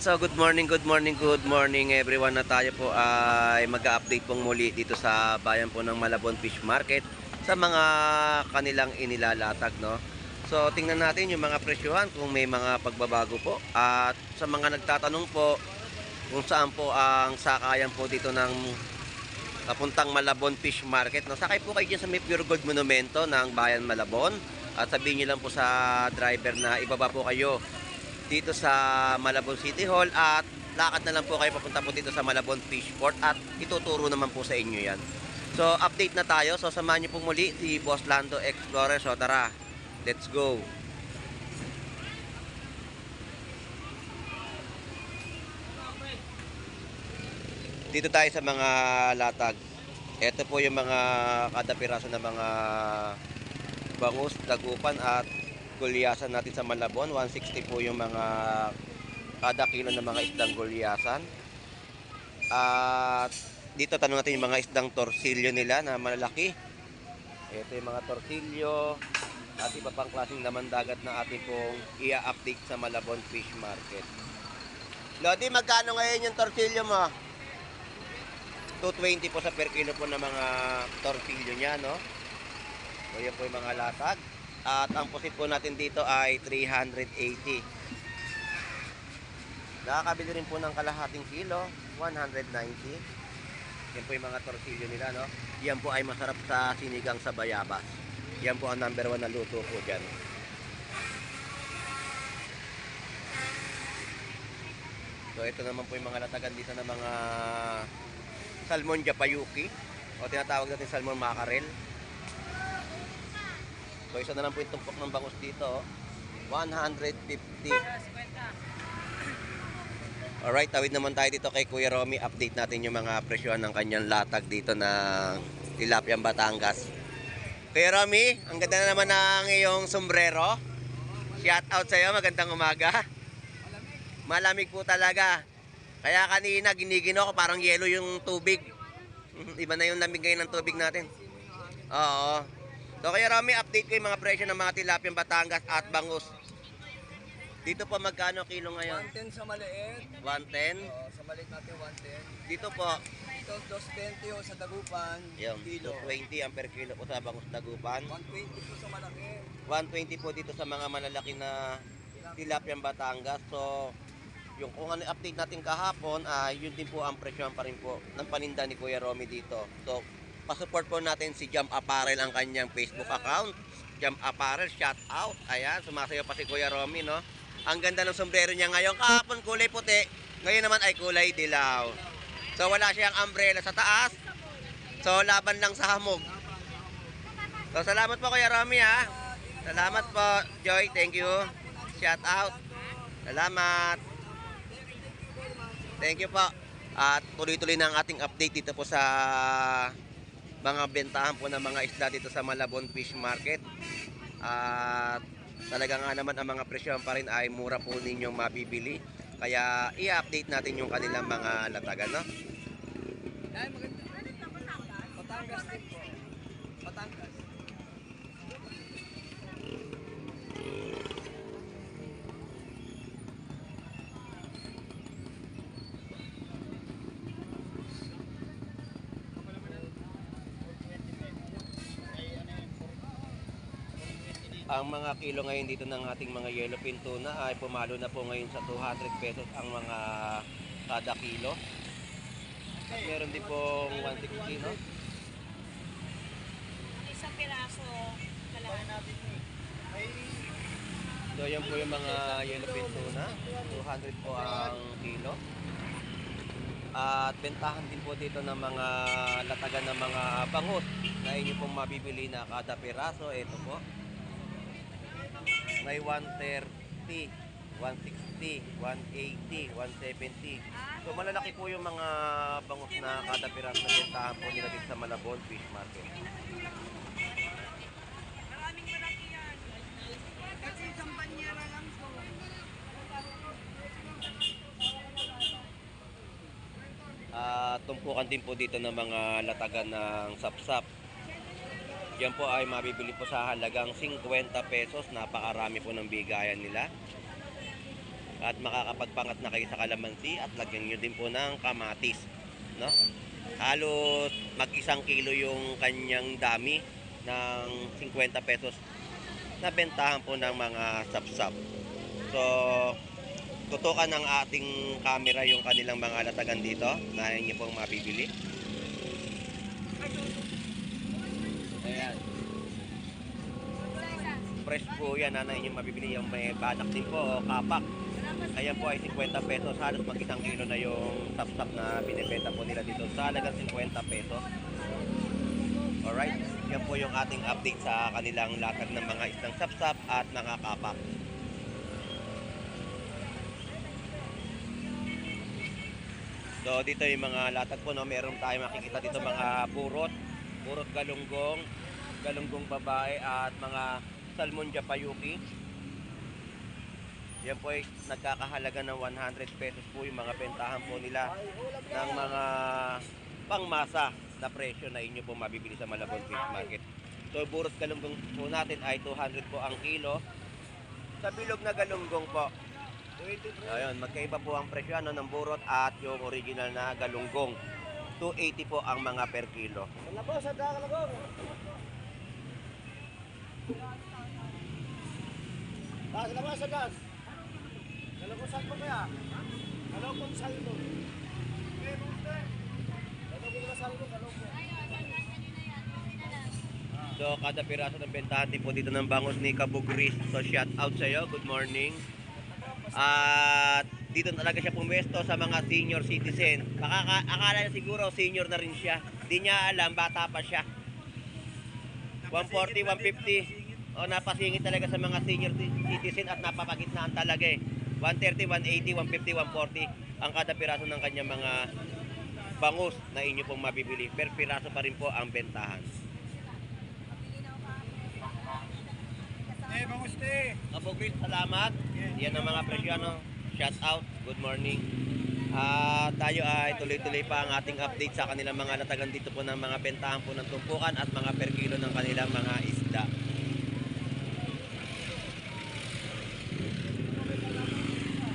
So good morning, good morning, good morning everyone, na tayo po ay mag-update pong muli dito sa bayan po ng Malabon Fish Market sa mga kanilang inilalatag, no? So tingnan natin yung mga presyohan kung may mga pagbabago po, at sa mga nagtatanong po kung saan po ang sakayan po dito ng papuntang Malabon Fish Market, no? Sakay po kayo dyan sa may Pure Gold Monumento ng bayan Malabon, at sabihin nyo lang po sa driver na ibaba po kayo dito sa Malabon City Hall at lakad na lang po kayo papunta po dito sa Malabon Fish Port at ituturo naman po sa inyo yan. So update na tayo. So samahan nyo po muli si Boss Lando Explorer. So tara, let's go. Dito tayo sa mga latag. Ito po yung mga kada piraso ng mga bangus, dagupan at gulyasan natin sa Malabon. 160 po yung mga kada kilo ng mga isdang gulyasan. At dito tanong natin yung mga isdang torsilyo nila na malalaki. Ito yung mga torsilyo at iba pang klaseng laman dagat na ating pong i-update sa Malabon Fish Market. Lodi, magkano ngayon yung torsilyo mo? 220 po sa per kilo po ng mga torsilyo niya, no? So yan po yung mga latag. At ang pusit po natin dito ay 380. Nakakabili rin po ng kalahating kilo, 190. Yan po yung mga torsilyo nila, no? Yan po ay masarap sa sinigang sa bayabas. Yan po ang number 1 na luto po dyan. So ito naman po yung mga latagan dito ng mga salmon japayuki, o tinatawag natin salmon mackerel. So isa na lang po yung tumpok ng bangus dito, 150. Alright, tawid naman tayo dito kay Kuya Romy. Update natin yung mga presyohan ng kanyang latag dito ng Tilapia Batangas. Kuya Romy, ang ganda na naman ng iyong sombrero. Shout out sa iyo, magandang umaga. Malamig po talaga. Kaya kanina ginigino ko, parang yelo yung tubig. Iba na yung lamig ngayon ng tubig natin. Oo. So kaya Rami, update ko yung mga presyo ng mga tilapia Batangas at bangus. Dito po magkano kilo ngayon? 110 sa maliit. 110. Oo, sa maliit natin 110. Dito po, Ito 220 o sa dagupan. yung Kilo. 220 ang per kilo po sa bangus dagupan. 120 po sa malaki. 120 po dito sa mga malalaki na tilapia Batangas. So yung kung ano update natin kahapon, yun din po ang presyo pa rin po ng paninda ni Kuya Romy dito. So pa-support po natin si Jam Apparel, ang kanyang Facebook account. Jam Apparel, shout out. Ayan, sumasayaw pa si Kuya Romy, no? Ang ganda ng sombrero niya ngayon. Kahapon kulay puti, ngayon naman ay kulay dilaw. So wala siyang umbrella sa taas. So laban lang sa hamog. So salamat po Kuya Romy, ha. Salamat po, Joy. Thank you. Shout out. Salamat. Thank you po. At tuloy-tuloy na ang ating update dito po sa mga bentahan po ng mga isda dito sa Malabon Fish Market. At talaga nga naman ang mga presyo pa rin ay mura po ninyong mabibili. Kaya i-update natin yung kanilang mga latagan, no? Ay, maganda. Batangas din po. Batangas. Ang mga kilo ngayon dito ng ating mga yellowfin tuna ay pumalo na po ngayon sa 200 pesos ang mga kada kilo. At meron din pong 160, no? Isang piraso, kalahati. So yan po yung mga yellowfin tuna, 200 po ang kilo. At bentahan din po dito ng mga latagan ng mga bangus na inyo pong mabibili na kada piraso. Ito po, may 130, 160, 180, 170. So malalaki po yung mga bangus na kada piraso na bentahan po nila dito sa Malabon Fish Market. Maraming malaki yan. Kasi isang banyera lang po. Tumpukan din po dito ng mga latagan ng sapsap. Yan po ay mabibili po sa halagang 50 pesos. Napakarami po ng bigayan nila. At makakapagpangat na kayo sa kalamansi at lagyan nyo din po ng kamatis, no? Halos mag-1 kilo yung kanyang dami ng 50 pesos na bentahan po ng mga sapsap. So, tutukan ng ating camera yung kanilang mga latagan dito na inyo pong mabibili. Ayan. Fresh po yan na inyong mabibili. Yung may banak din po, kapak. Ayan po ay 50 pesos. Halos mag-1 kilo na yung sapsap na binibenta po nila dito sa halagang 50 pesos. Alright, yan po yung ating update sa kanilang latag ng mga isdang sapsap at mga kapak. So dito yung mga latag po, no? Meron tayo makikita dito mga purot galunggong, galunggong babae at mga salmon japayuki. Yan po ay nagkakahalaga ng 100 pesos po yung mga bentahan po nila ng mga pangmasa na presyo na inyo po mabibili sa Malabon Fish Market. So burot galunggong po natin ay 200 po ang kilo. Sa bilog na galunggong po, ayun, magkaiba po ang presyo ng burot at yung original na galunggong. 280 po ang mga per kilo. Wala po sa galunggong. Gas naman sa gas. Galunggong saan po kaya? Galunggong saldo. Galunggong na saldo, galunggong. So kada piraso ng bentahan din po dito ng bangus ni Kabugris. So shout out sa iyo, good morning. At dito talaga siya pumesto sa mga senior citizen. Akala niya siguro senior na rin siya. Hindi niya alam, bata pa siya. 140, 150. O napasingit talaga sa mga senior citizen at napapagitnaan talaga eh. 130, 180, 150, 140 ang kada piraso ng kanyang mga bangus na inyo pong mabibili. Per piraso pa rin po ang bentahan. Bangus te. Kabugris, salamat. Yan ang mga presyo, no? Shout out, good morning. Tayo ay tuloy-tuloy pa ang ating update sa kanilang mga latagan dito po ng mga bentahan po ng tumpukan at mga per kilo ng kanilang mga isda.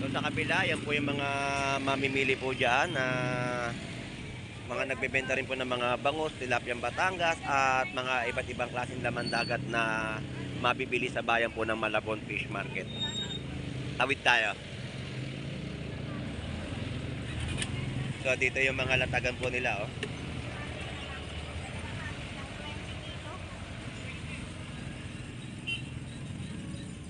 So sa kabila, yan po yung mga mamimili po dyan na mga nagbebenta rin po ng mga bangus, tilapiyang Batangas at mga iba't ibang klaseng laman dagat na mabibili sa bayan po ng Malabon Fish Market. Tawid tayo. So dito yung mga latagan po nila, oh.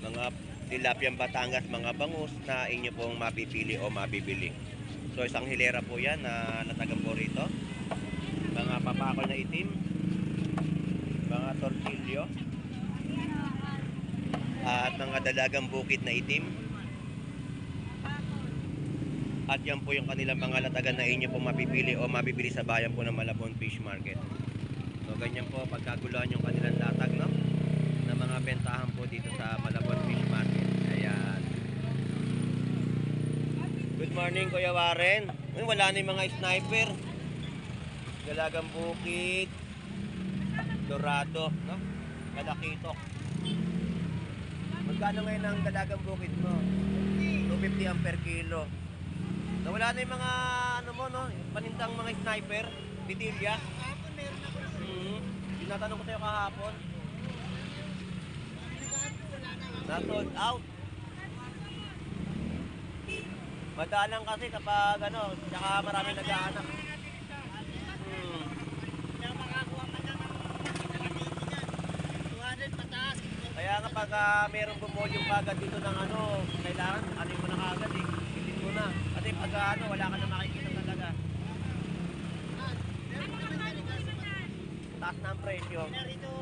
Mga tilapiyang Batangas, mga bangus na inyo pong mapipili o mabibili. So isang hilera po yan na latagan po rito. Mga papakol na itim, mga torsilyo, at mga dalagang bukid na itim. At yan po yung kanilang mga latagan na inyo po mapipili o mabibili sa bayan po ng Malabon Fish Market. So ganyan po pagkaguluhan yung kanilang latag, no? Na mga bentahan po dito sa Malabon Fish Market. Ayan. Good morning, Kuya Warren. Uy, wala na yung mga sniper. Dalagang bukid, dorado, no? Kalakitok. Magkano ngayon ang dalagang bukid mo? 250 ang per kilo. Nawala na yung mga ano mo, no? Panintang mga sniper, bitilya. Kahapon meron ako lang. Tinatanong ko sa'yo kahapon. Wala na nga. Na-sold out. Madalang kasi kapag ano, tsaka marami nag-aanak. Kaya makakuha ka na ng 200 pataas. Kaya nga pag merong bumulyong kagad dito ng ano, kailangan ano mo na kagad eh. Bitin mo na. Kasi pag ano, wala ka na makikita talaga. Meron naman talaga sa Taas na ang presyo. narito.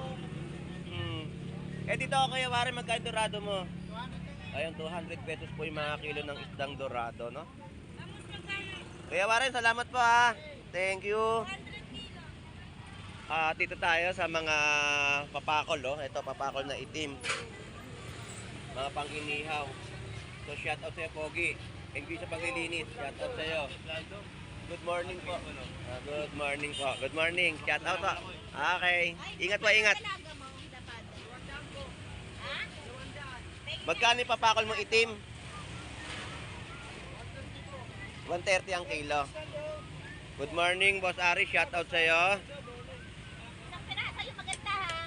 Eh dito ako Kuya Warren, magkano dorado mo? 200 na nga. Ayun, 200 pesos po yung mga kilo ng isdang dorado, no? Kuya Warren, salamat po ha. Thank you. Dito tayo sa mga papakol, oh. Ito, papakol na itim. Mga pang-inihaw. So, shout out sa'yo, Pogi. Thank you sa paglilinis. Shout out sa'yo. Good morning po. Good morning po. Good morning. Shout out po. Okay. Ingat po, ingat. Magkano yung papakol mo itim? 130 ang kilo. Good morning, Boss Ari. Shout out sa'yo. Isang piraso yung maganda ha.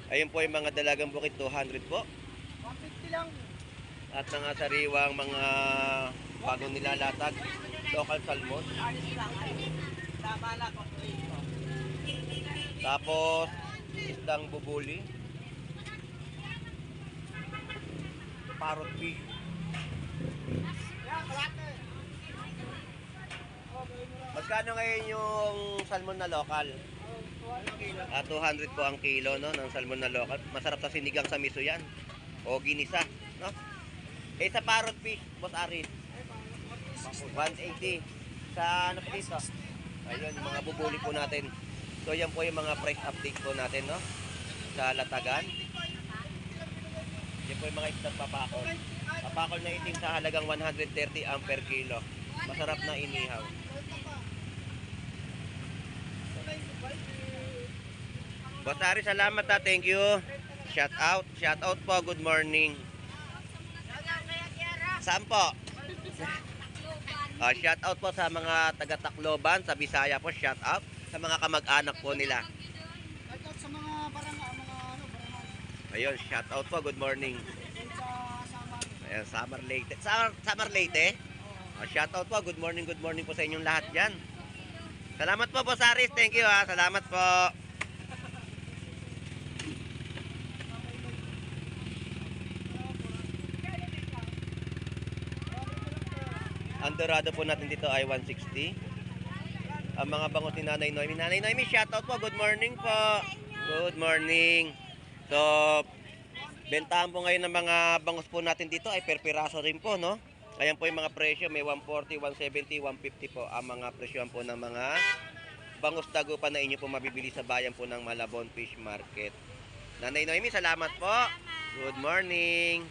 Ayun po yung mga dalagang bukid, 200 po. 150 lang. At mga sariwang mga bagong nilalatag, local salmon. Tapos, isdang bubuli. Parrot fish. Yan, kalate. Magkano ngayon yung salmon na local? 200 po ang kilo, no, ng salmon na local. Masarap sa sinigang sa miso yan. O ginisa, no? Eh sa parrot fish, Boss Aris, 180. Sa ano po dito? Ayun, yung mga bubuli po natin. So yan po yung mga price update po natin, no? Sa latagan. Yan po yung mga isdang papakol. Papakol na itim sa halagang 130 ang per kilo. Masarap na inihaw. Boss Ari, salamat ha. Thank you. Shout out. Shout out po. Good morning. Saan po? Shout out po sa mga taga Tacloban, sa Bisaya po. Shout out sa mga kamag-anak po nila. Shoutout sa mga barangay. Ayun, shout out po. Good morning. Sa Samar. Ayan, Samar Leyte. Samar Leyte? Shout out po. Good morning po sa inyong lahat dyan. Salamat po, Boss Aris. Thank you ha. Salamat po. Ang dorado po natin dito ay 160. Ang mga bangus ni Nanay Noemi. Nanay Noemi, shoutout po. Good morning po. Good morning. So, bentahan po ngayon ng mga bangus po natin dito ay per piraso rin po, no? Ayan po yung mga presyo. May 140, 170, 150 po ang mga presyohan po ng mga bangus dagupan na inyo po mabibili sa bayan po ng Malabon Fish Market. Nanay Noemi, salamat po. Good morning.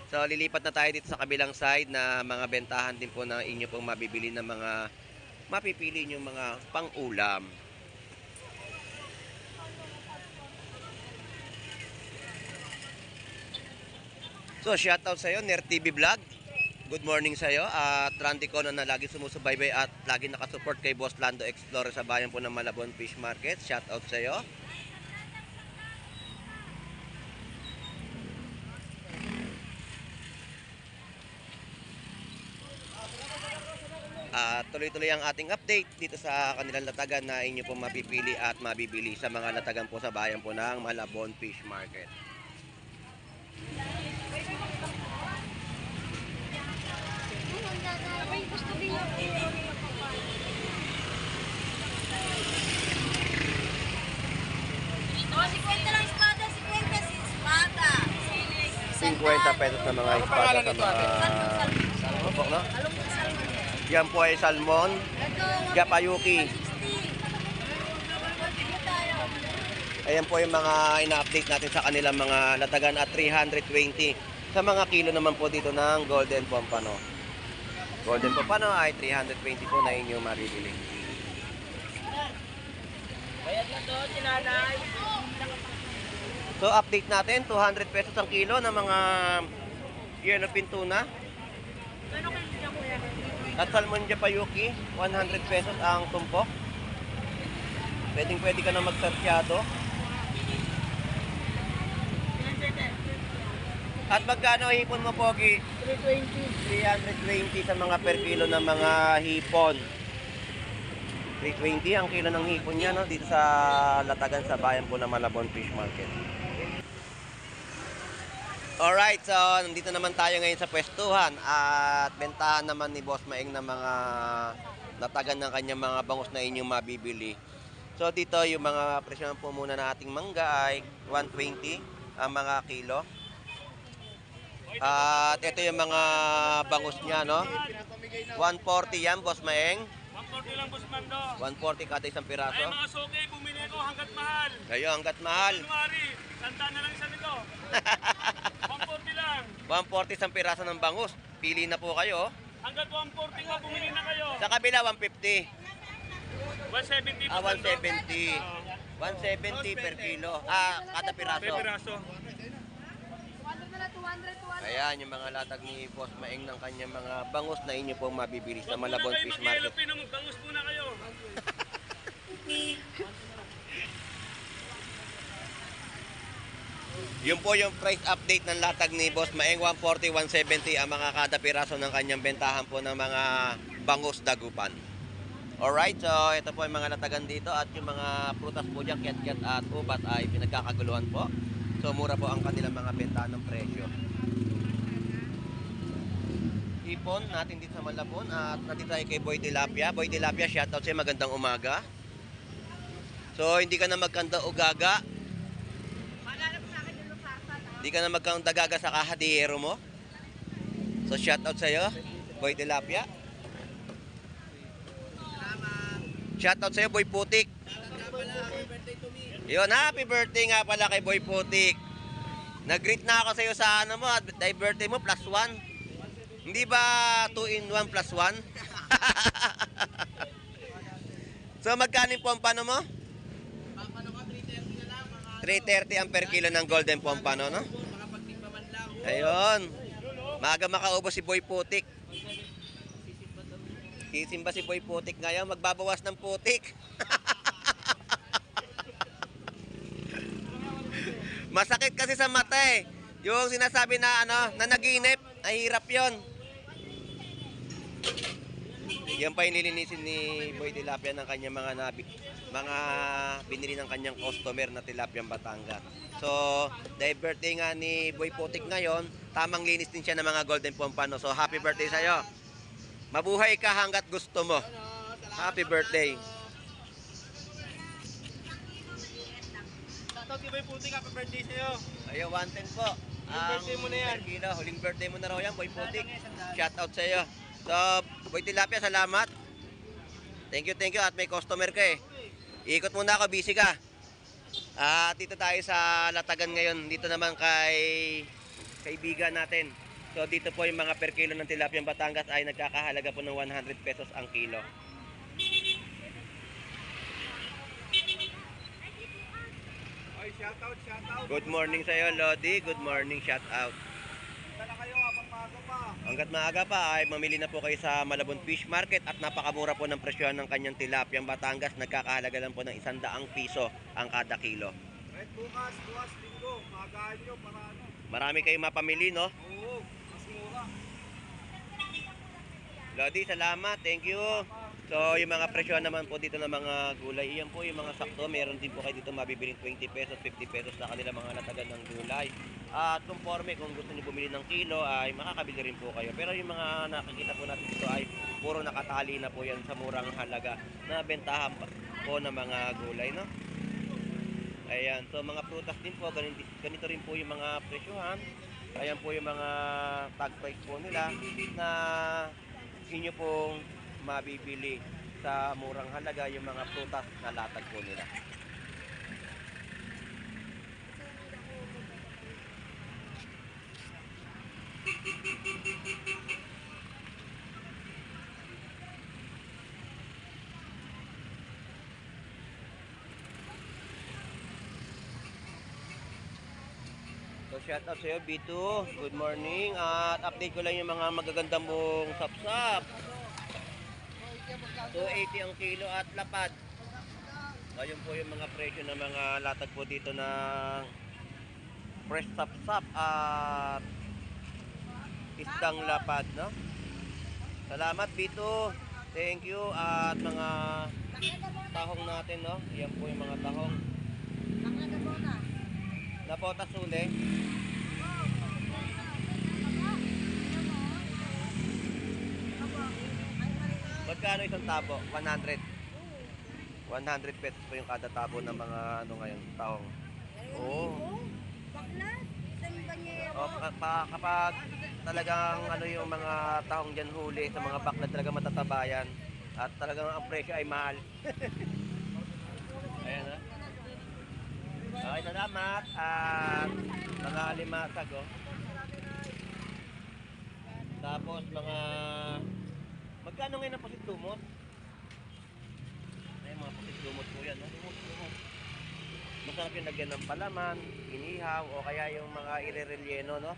So, lilipat na tayo dito sa kabilang side na mga bentahan din po na inyo pong mabibili ng mga mapipili nyo mga pang-ulam. So, shoutout sa'yo, Ner TV Vlog. Good morning sa'yo. At Randy Cono na lagi sumusubaybay at lagi nakasupport kay Boss Lando Explorer sa bayan po ng Malabon Fish Market. Shoutout sa'yo. Tuloy-tuloy ang ating update dito sa kanilang latagan na inyo pong mapipili at mabibili sa mga latagan po sa bayan po ng Malabon Fish Market. Oh, 50 lang espada, 50 si espada. 50 pesos na mga espada sa mga salmon, no? Yan po ay salmon, Japayuki. Ayan po yung mga ina-update natin sa kanilang mga latagan at 320. Sa mga kilo naman po dito ng Golden Pompano. Golden Pompano ay 320 po na inyo maribili. Bayad na doon, sinanay. So update natin, 200 pesos ang kilo ng mga yellowfin tuna. Ano kayo dyan, kuya? At salmon Japayuki, 100 pesos ang tumpok. Pwede ka na magsasyado. At magkano hipon mo, Pogi? 320. 320 sa mga per kilo ng mga hipon. 320 ang kilo ng hipon niya, no? Dito sa latagan sa bayan po ng Malabon Fish Market. Alright, so nandito naman tayo ngayon sa pwestuhan at bentahan naman ni Boss Maeng ng mga latagan ng kanyang mga bangus na inyong mabibili. So dito yung mga presyo po muna na ating mangga ay 120 ang mga kilo. At ito yung mga bangus niya, no? 140 yan, Boss Maeng. 140 lang, Boss Mando. 140 kada isang Ay, piraso. mga soke, bumili ko hanggat mahal. Kayo, hanggat mahal. January, tanda na lang isa nito. 140 lang. 140 isang piraso ng bangus. Pili na po kayo. Hanggat 140 nga, bumili na kayo. Sa kabila, 150. 170 Ah, po, Mando. 170. 170 per kilo. Ah, kada piraso. May piraso. Ayan, yung mga latag ni Boss Maeng ng kanyang mga bangus na inyo pong mabibili sa Malabon Fish Market. Bangus muna kayo. Yun po yung price update ng latag ni Boss Maeng, 140, 170 ang mga kada piraso ng kanyang bentahan po ng mga bangus dagupan. Alright, so ito po yung mga latagan dito at yung mga prutas po dyan, kiat-kiat at ubat ay pinagkakaguluhan po. So mura po ang kanilang mga bentahan ng presyo. Ipon natin dito sa Malabon at nandito tayo kay Boy Tilapia. Boy Tilapia, shoutout sa'yo, magandang umaga. So hindi ka na magkanda ugaga. Hindi ka na magkanda gaga sa kahadiyero mo. So shoutout sa'yo, Boy Tilapia. Shoutout sa'yo, Boy Putik. Yun, happy birthday nga pala kay Boy Putik. Nag-greet na ako sa'yo sa ano mo, dahil birthday mo, +1. Hindi ba 2 in 1 +1? So, magkano yung pompano mo? 330 ang per kilo ng golden pompano, no? Ayun. Maaga makaubos si Boy Putik. Sisimba si Boy Putik ngayon, magbabawas ng putik. Masakit kasi sa mata eh. Yung sinasabi na ano, na naginip, ay hirap 'yon. Yan pa yung lilinisin ni Boy Tilapia ng kanyang mga binili ng kanyang customer na tilapia Batangas. So, dahil birthday nga ni Boy Putik ngayon, tamang linis din siya ng mga golden pompano. So, happy birthday sa'yo. Mabuhay ka hanggat gusto mo. Happy birthday. Shoutout kay Boy Putik, happy birthday sa'yo. Ayo, 110 po. birthday mo na yan. Per kilo. Huling birthday mo na raw yan, Boy Putik. Shoutout sa'yo. So, Boy Tilapia, salamat. Thank you. At may customer ka eh. Ikot muna ako, busy ka. Dito tayo sa Latagan ngayon. Dito naman kay kaibigan natin. So dito po yung mga per kilo ng tilapia Batangas ay nagkakahalaga po ng 100 pesos ang kilo. Ay, shoutout. Good morning sa iyo, Lodi. Good morning, shout out. Tala kayo habang maaga pa. Hanggat maaga pa ay mamili na po kayo sa Malabon Fish Market at napakamura po ng presyo ng kanyang tilapia Batangas. Nagkakahalaga lang po ng 100 piso ang kada kilo. Kahit bukas, linggo, maagaan nyo para ano. Marami kayong mapamili, no? Oo, mas mura. Lodi, salamat. Thank you. So, yung mga presyo naman po dito ng mga gulay, iyan po yung mga sakto. Meron din po kayo dito mabibiling 20 pesos, 50 pesos sa kanila mga latagan ng gulay. At conforme, kung gusto niyo bumili ng kilo, ay makakabili rin po kayo. Pero yung mga nakikita po natin dito ay puro nakatali na po yan sa murang halaga na bentahan po ng mga gulay, no? Ayan, so mga prutas din po, ganito rin po yung mga presyohan. Ayan po yung mga tag price po nila na inyo pong mabibili sa murang halaga yung mga prutas na latag po nila. So shout out sa iyo, B2. Good morning. At update ko lang yung mga magaganda mong sapsap. 280 ang kilo at lapad. So yun po yung mga presyo ng mga latag po dito ng fresh sapsap at isdang lapad, no? Salamat, B2. Thank you. At mga tahong natin, no? Yan po yung mga tahong. Napotas uli. Magkano isang tabo? 100. 100 pesos po yung kada tabo ng mga ano ngayon, tahong. Oo. Kapag talagang ano yung mga tahong dyan huli sa mga bakla talaga matatabayan at talagang ang presyo ay mahal. Ayan ha. Okay, salamat. At mga limasag, oh. Tapos mga magkano ngayon ang pasit lumot? Ay, mga pasit lumot po yan, no? Lumot. Masarap yung lagyan ng palaman, inihaw, o kaya yung mga irerelyeno, no?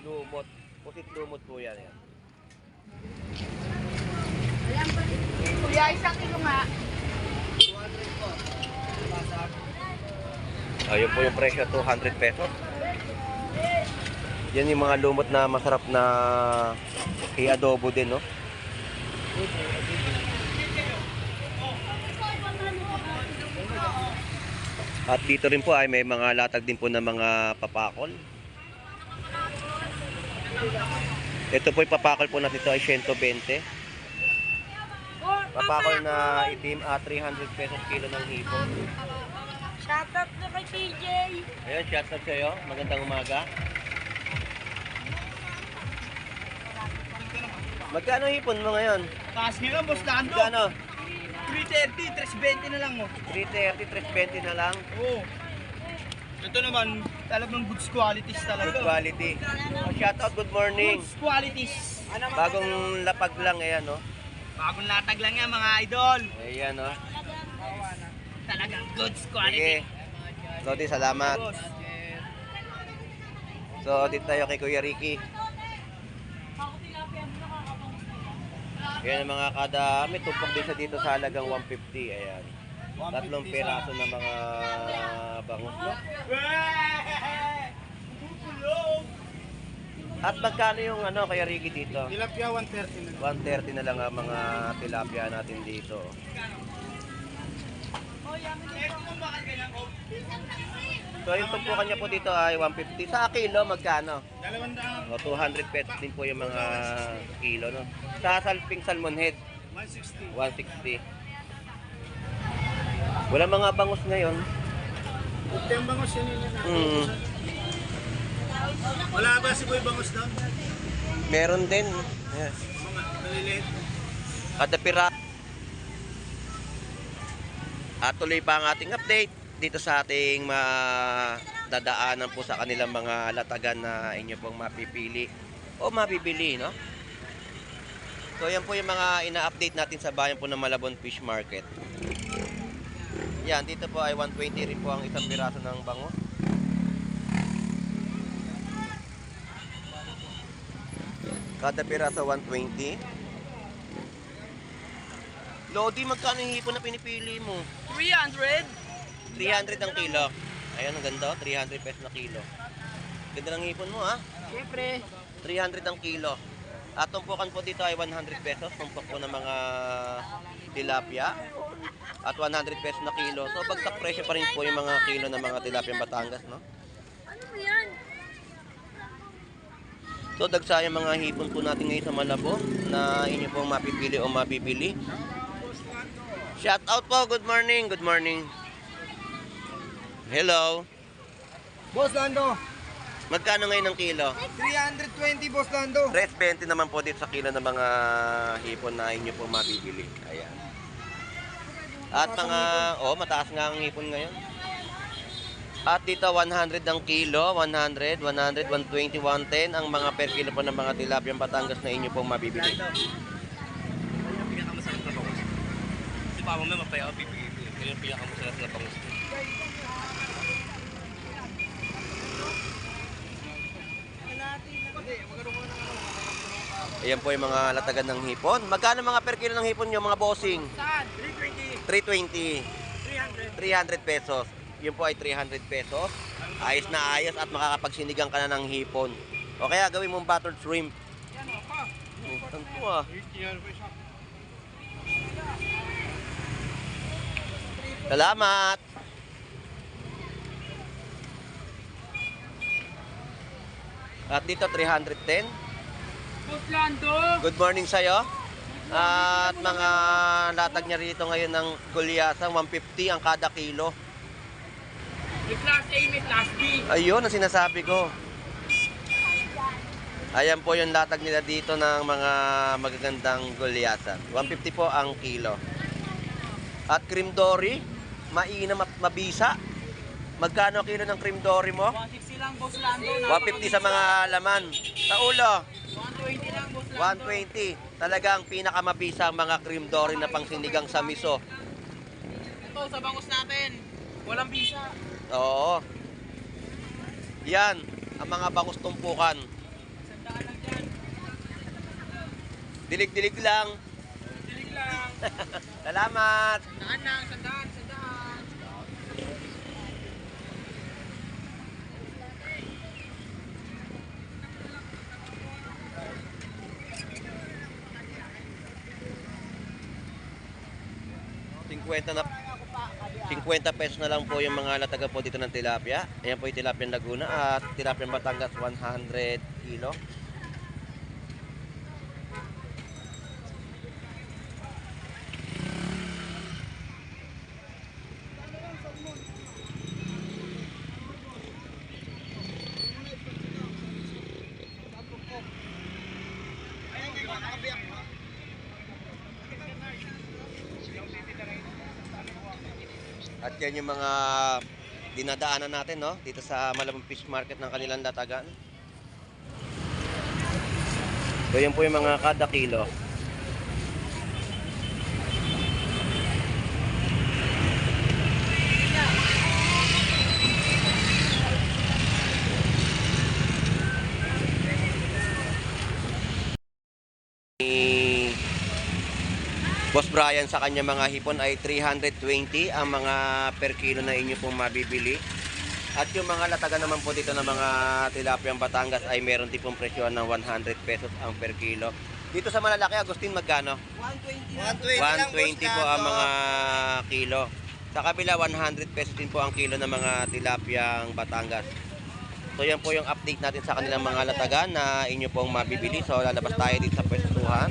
lumot. Pusit lumot po yan. Yan. Kuya, isang kilo nga. Ayun po yung presyo, 200 pesos. Yan yung mga lumot na masarap na i-adobo din, no? At dito rin po ay may mga latag din po ng mga papakol. Ito po yung papakol po natin, ito ay 120. Papakol na itim, 300 pesos kilo ng hipon. Shoutout na kay TJ. Ayun, shout out sa'yo. Magandang umaga. Magkano hipon mo ngayon? Taas nyo lang, Boss Lando. Magkano? 330, 320 na lang mo. 330, 320 na lang. Oo. Ito naman, talagang goods qualities talaga. Good quality. Oh, shout out, good morning. Goods qualities. Bagong lapag lang, ayan, no? Bagong latag lang yan, mga idol. Ayan, no? Talagang goods Sige. quality. Lodi, salamat. Boss. So, dito tayo kay Kuya Ricky. Yan ang mga kada, may tumpok din siya dito sa halagang 150. Ayan. Tatlong piraso ng mga bangus, no? At magkano yung ano, Kuya Ricky dito? Tilapia 130 na. 130 na lang ang mga tilapia natin dito. So yung tumpukan niya po dito ay 150. Sa kilo, magkano? 200. O, 200 pesos din po yung mga kilo, no? Sa salping salmon head, 160. 160. Wala mga bangus ngayon. Ito yung bangos yun yun. Mm. Wala ba si Boy Bangos doon? Meron din. Yes. Mga maliliit. Kada pira. At tuloy pa ang ating update dito sa ating dadaanan po sa kanilang mga latagan na inyo pong mapipili o mabibili, no? So yan po yung mga ina-update natin sa bayan po ng Malabon Fish Market. Yan, dito po ay 120 rin po ang isang piraso ng bango. Kada piraso 120. Lodi, magkano yung hipon na pinipili mo? 300. 300 ang kilo. Ayun, ang ganda, 300 pesos na kilo. Ganda ng hipon mo, ha? Siyempre. 300 ang kilo. At tumpukan po dito ay 100 pesos. Tumpok po ng mga tilapia. At 100 pesos na kilo. So, bagsak presyo pa rin po yung mga kilo ng mga tilapia Batangas, no? Ano mo yan? So, dagsa yung mga hipon po natin ngayon sa Malabon na inyo pong mapipili o mabibili. Shout out po, good morning, good morning. Hello. Boss Lando, Magkano ngayon ang kilo? 320 Boss Lando. 320 naman po dito sa kilo ng mga hipon na inyo po mabibili. Ayan. At mga, mataas nga ang hipon ngayon. At dito 100 ang kilo, 100, 100, 120, 110 ang mga per kilo po ng mga tilapia Batangas na inyo pong mabibili. Pinakamasarap na bangus. Si Papa may mapaya ako pipili. Kaya yung pinakamasarap na bangus. Ayan po yung mga latagan ng hipon. Magkano mga per kilo ng hipon nyo, mga bossing? Saan? 320. 320. 300. 300 pesos. Yun po ay 300 pesos. Ayos na ayos at makakapagsinigang ka na ng hipon. O kaya gawin mong buttered shrimp. Saan po ah? Salamat! At dito 310. Boss Lando. Good morning sa'yo. At mga latag niya rito ngayon ng gulyasang 150 ang kada kilo. May class A, may class B. Ayun ang sinasabi ko. Ayan po yung latag nila dito ng mga magagandang gulyasan. 150 po ang kilo. At cream dory, mainam at mabisa. Magkano kilo ng cream dory mo? 160 lang, Boss Lando. 150 sa mga laman. Sa ulo, 120 lang, Boss Lando. 120. Talagang pinakamabisa ang mga cream dory na pangsinigang sa miso. Ito, sa bangus natin. Walang bisa. Oo. Yan, ang mga bangus tumpukan. Dilig-dilig lang. Dilig lang. Salamat. Sandaan lang, sandaan, sandaan. Na 50 pesos na lang po yung mga lataga po dito ng tilapia. Ayan po yung tilapia Laguna at tilapia Batangas 100 kilo. At yan yung mga dinadaanan natin, no? Dito sa Malabon Fish Market ng kanilang latagan. So yan po yung mga kada kilo. Ni Boss Brian sa kanya mga hipon ay 320 ang mga per kilo na inyo pong mabibili. At yung mga lataga naman po dito ng mga tilapiyang Batangas ay meron din pong presyon ng 100 pesos ang per kilo. Dito sa malalaki, Agustin, magkano? 120 lang. 120 po ang mga kilo. Sa kabila, 100 pesos din po ang kilo ng mga tilapiyang Batangas. So yan po yung update natin sa kanilang mga lataga na inyo pong mabibili. So lalabas tayo dito sa pwestuhan.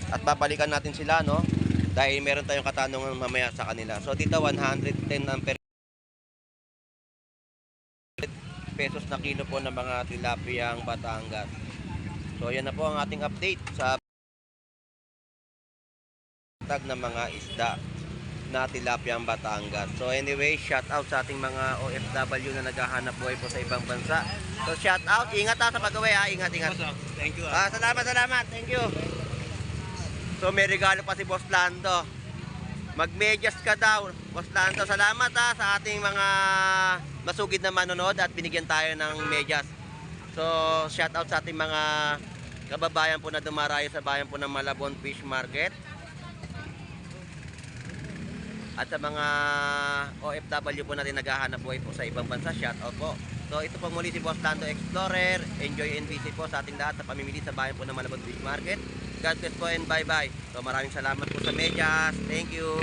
At babalikan natin sila, no? Dahil meron tayong katanungan mamaya sa kanila. So dito 110 ang per pesos na kilo po ng mga tilapiyang Batangas. So yan na po ang ating update sa tag ng mga isda na tilapiyang Batangas. So anyway, shout out sa ating mga OFW na naghahanap buhay po sa ibang bansa. So shout out, ingat sa pag-uwi ha, ingat. Thank you. Salamat, thank you. So may regalo pa si Boss Lando. Magmedyas ka daw, Boss Lando. Salamat sa ating mga masugid na manonood at binigyan tayo ng medyas. So shout out sa ating mga kababayan po na dumarayo sa bayan po ng Malabon Fish Market. At sa mga OFW po natin naghahanap buhay po sa ibang bansa, shout out po. So ito po muli si Boss Lando Explorer. Enjoy and visit po sa ating lahat sa pamimili sa bayan po ng Malabon Fish Market. God bless po and bye-bye. So maraming salamat po sa medyas. Thank you.